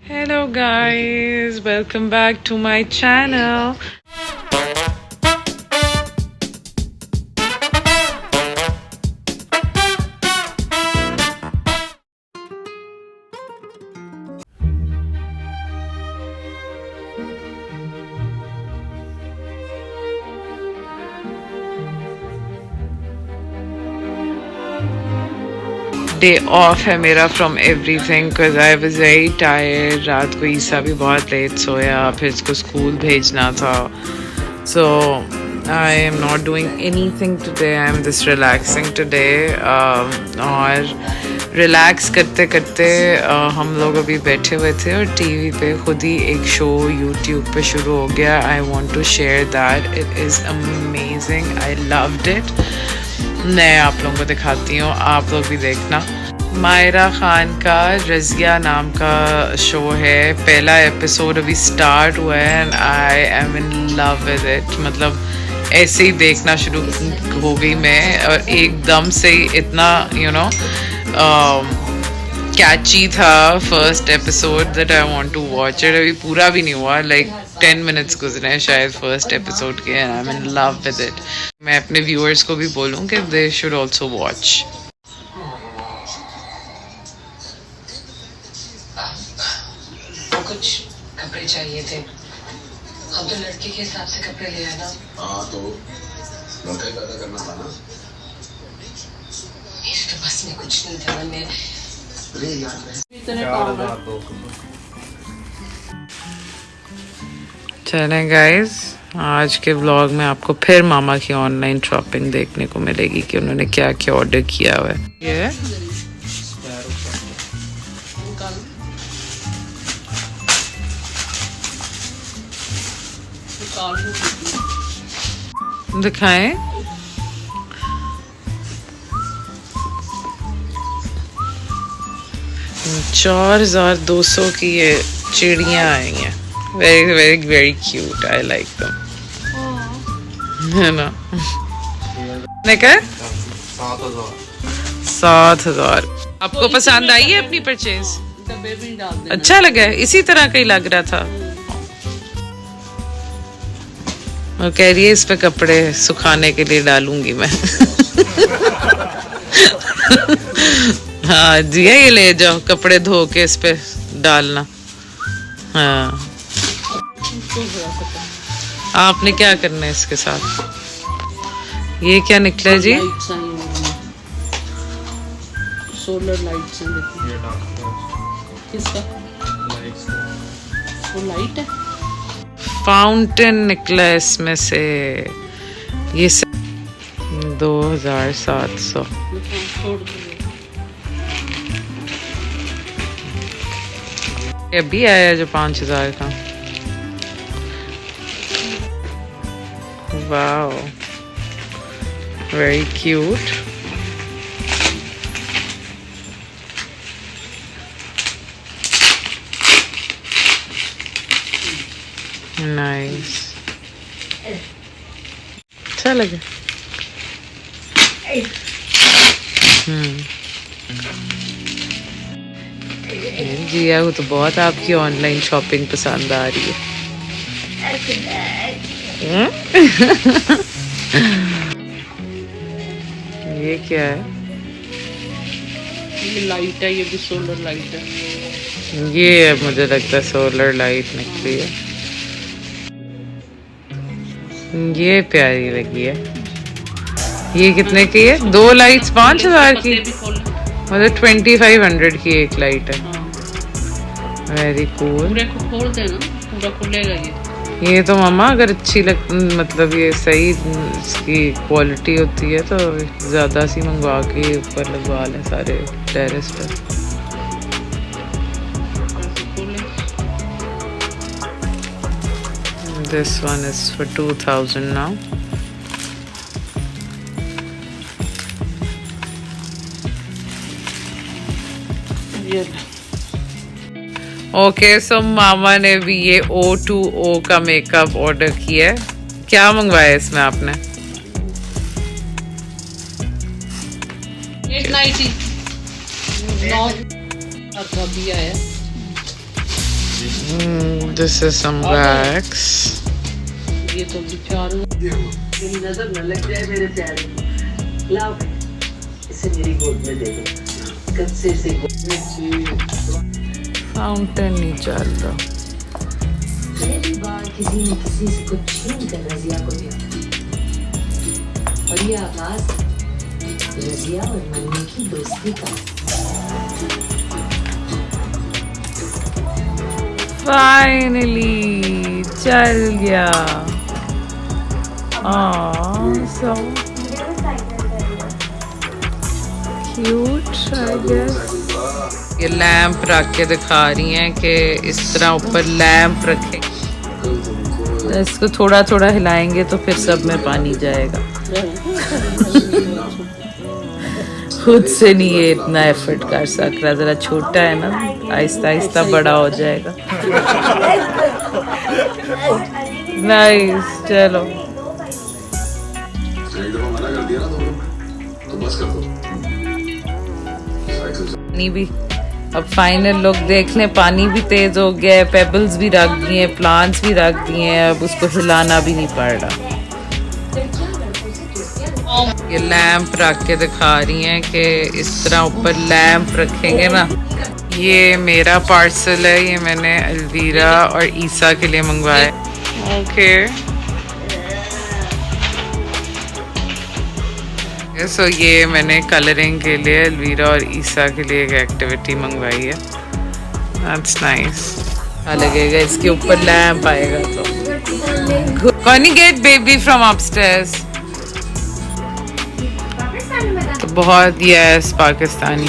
Hello guys, welcome back to my channel. Day of है मेरा from everything because I was very tired. रात को ईसा भी बहुत लेट सोया, फिर इसको स्कूल भेजना था. So I am not doing anything today. I am just relaxing today. और रिलैक्स करते करते हम लोग अभी बैठे हुए थे और टीवी पे खुद ही एक शो यूट्यूब पे शुरू हो गया. I want to share that. It is amazing. I loved it. मैं आप लोगों को दिखाती हूँ, आप लोग भी देखना. मायरा खान का रज़िया नाम का शो है. पहला एपिसोड अभी स्टार्ट हुआ है and I am in love with it. मतलब ऐसे ही देखना शुरू हो गई मैं और एकदम से ही इतना कैची था first episode that I want to watch it. अभी पूरा भी नहीं हुआ, लाइक 10 मिनट्स गुजरे हैं शायद फर्स्ट एपिसोड के and I am in love with it. मैं अपने व्यूअर्स को भी बोलूँ कि दे शुड ऑल्सो वॉच. कुछ कपड़े चाहिए थे. हम तो लड़के के हिसाब से कपड़े ले आए ना. हाँ तो लड़का ही पैदा करना था ना. मेरे तो बस में कुछ नहीं था. मैं अरे यार चलें गाइस, आज के व्लॉग में आपको फिर मामा की ऑनलाइन शॉपिंग देखने को मिलेगी कि उन्होंने क्या क्या ऑर्डर किया हुआ है. ये दिखाएं. 4200 की ये चिड़ियाँ आई हैं. Very very very cute. I like दम. है ना. क्या 7,000. आपको पसंद आई है अपनी परचेज? अच्छा लगा है. इसी तरह का ही लग रहा था. वो कह रही है इस पे कपड़े सुखाने के लिए डालूंगी मैं. हाँ जी, ये ले जाओ, कपड़े धो के इस पे डालना. हाँ, आपने क्या करना है इसके साथ? ये क्या निकला है जी? सोलर लाइट्स हैं. किसका वो लाइट है? फाउंटेन निकला है इसमें से. ये 2700. अभी आया जो 5000 का. Wow, very cute. नाइस. अच्छा लगे. जिया को तो बहुत आपकी ऑनलाइन शॉपिंग पसंद आ रही है. ये क्या है? ये लाइट है. ये भी सोलर लाइट है. ये मुझे लगता है सोलर लाइट निकली है. ये प्यारी लगी है. ये कितने की है? 2 लाइट्स 5000 की. मतलब 2500 की एक लाइट है. Very cool. पूरे को खोल देना, पूरा खुलेगा ये. ये तो मामा अगर अच्छी मतलब ये सही इसकी क्वालिटी होती है तो ज़्यादा सी मंगवा के ऊपर लगवा लें सारे टेरेस पर. This one is for 2000 now. Okay, सो मामा ने भी ये O2O का मेकअप ऑर्डर किया है. क्या मंगवाया इसमें आपने? 890 भी आया. This is some wax. ये तो बेचारे मेरी नजर न लग जाए मेरे प्यारे। लाओ इसे मेरी गोद में दे दो। कब से इसे गोद में फाउंटेन नहीं चल रहा। पहली बार किसी ने किसी से कुछ छीन कर रजिया को दिया और ये आगाज रजिया और मन्नी की दोस्ती का। Finally चल गया। So cute, I guess. ये लैंप रख के दिखा रही हैं कि इस तरह ऊपर लैंप रखें, इसको थोड़ा थोड़ा हिलाएंगे तो फिर सब में पानी जाएगा। खुद से नहीं ये इतना एफर्ट कर सक रहा, जरा छोटा है ना, आहिस्ता आहिस्ता बड़ा हो जाएगा। नाइस, चलो एक दफा मना कर दिया ना तो बस कर दो। पानी भी अब फाइनल लुक देख लें, पानी भी तेज हो गया है, पेबल्स भी रख दिए हैं, प्लांट्स भी रख दिए हैं, अब उसको हिलाना भी नहीं पड़ रहा। ये लैंप रख के दिखा रही हैं कि इस तरह ऊपर लैंप रखेंगे ना। ये मेरा पार्सल है, ये मैंने अलवीरा और ईसा के लिए मंगवाया। ओके सो ये मैंने कलरिंग के लिए अलवीरा और ईसा के लिए एक एक्टिविटी मंगवाई है। That's nice. लगेगा इसके ऊपर लैंप आएगा तो। Can you get baby from upstairs? तो बहुत yes Pakistani.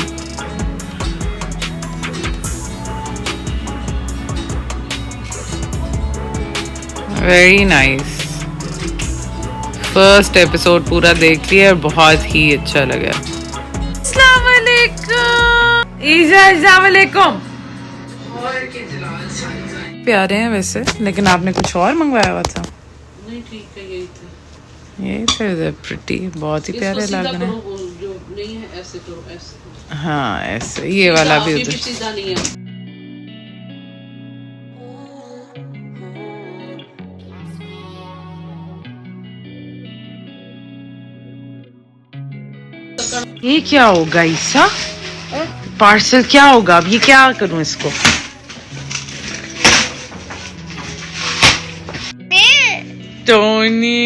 Very nice. First episode पूरा देख लिया और बहुत ही अच्छा लगा। अस्सलाम वालेकुम ईजा, अस्सलाम वालेकुम। प्यारे हैं वैसे, लेकिन आपने कुछ और मंगवाया हुआ था। नहीं ठीक है, यही थे। ये थे प्रिटी, बहुत ही प्यारे लग रहे हैं। जो नहीं है ऐसे करो, ऐसे करो। हाँ ऐसे, ये वाला भी उधर। सीधा नहीं है। ये क्या होगा ईसा? पार्सल क्या होगा अब? ये क्या करूं इसको? टोनी,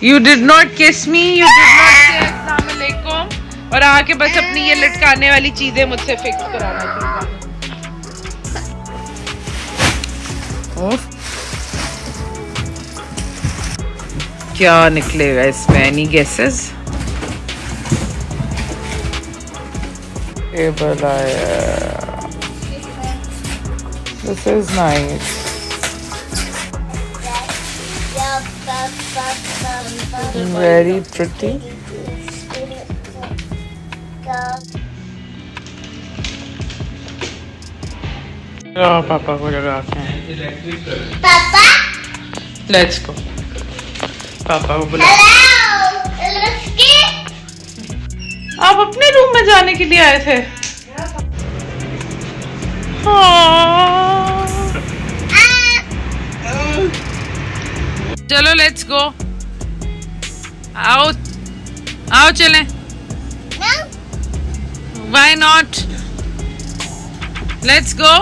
यू डिड नॉट किस मी, यू डिड नॉट से अस्सलाम वालेकुम और आके बस अपनी ये लटकाने वाली चीजें मुझसे फिक्स कराना शुरू कर। क्या निकलेगा इसमें? Any guesses? टेबल आया। This is nice. Very pretty. पापा को लगाते हैं। पापा लेट्स गो। पापा को बुला। आप अपने रूम में जाने के लिए आए थे? चलो लेट्स गो। आओ आओ चलें। Why not? Let's go.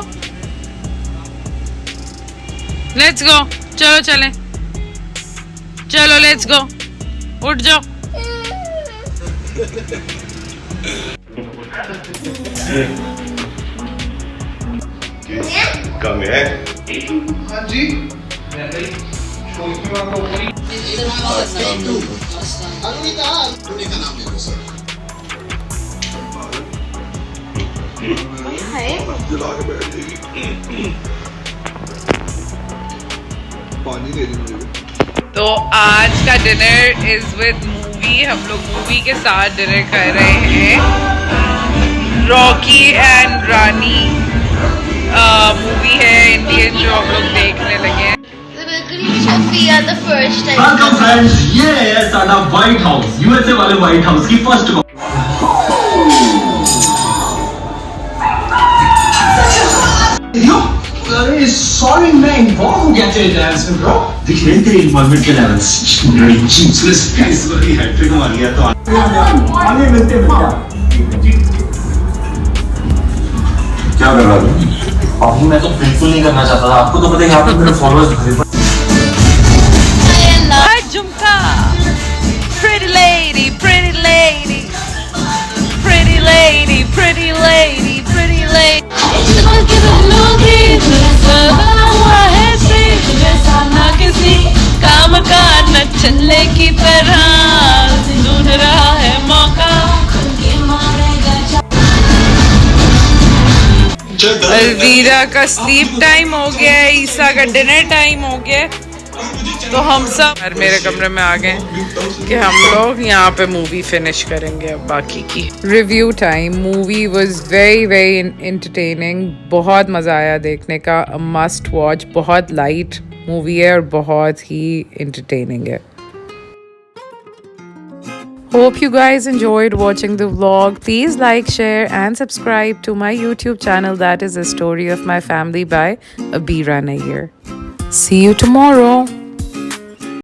Let's go. चलो चलें। चलो लेट्स गो। उठ जाओ। कम है। हाँ जी। टोनी का नाम ले लो सर। जला के बैठ जाएगी। पानी दे दी मुझे। तो आज का डिनर इज विद मूवी। हम लोग मूवी के साथ डिनर कर रहे हैं। रॉकी एंड रानी मूवी है इंडियन, जो हम लोग देखने लगे हैं। वेलकम फ्रेंड्स, ये है साडा व्हाइट हाउस, यूएसए वाले व्हाइट हाउस की फर्स्ट अरे सॉरी मैं इन्वॉल्व हो गया तेरे डांस में ब्रो। दिख रहे तेरे इन्वॉल्वमेंट के लेवल्स। इस बार हैट्रिक मार गया तो आगे मिलते भैया। क्या कर रहा था? अभी मैं तो बिल्कुल नहीं करना चाहता था। आपको तो पता है यहाँ पे मेरे फॉलोअर्स भरे पड़े। झुमका pretty lady pretty lady pretty lady pretty lady pretty lady किसी काम का न चले की तरह ढूंढ रहा है मौका। अलवीरा का स्लीप टाइम हो गया है, ईसा का डिनर टाइम हो गया है, तो हम सब मेरे कमरे में आ गए कि हम लोग यहाँ पे मूवी फिनिश करेंगे अब बाकी की। Review time. Movie was very very entertaining, बहुत मज़ा आया देखने का। मस्ट वॉच, बहुत लाइट मूवी है और बहुत ही एंटरटेनिंग है। Hope you guys enjoyed watching the vlog. Please like, share and subscribe to my YouTube channel, that is A Story of My Family by Abira Nair. See you tomorrow.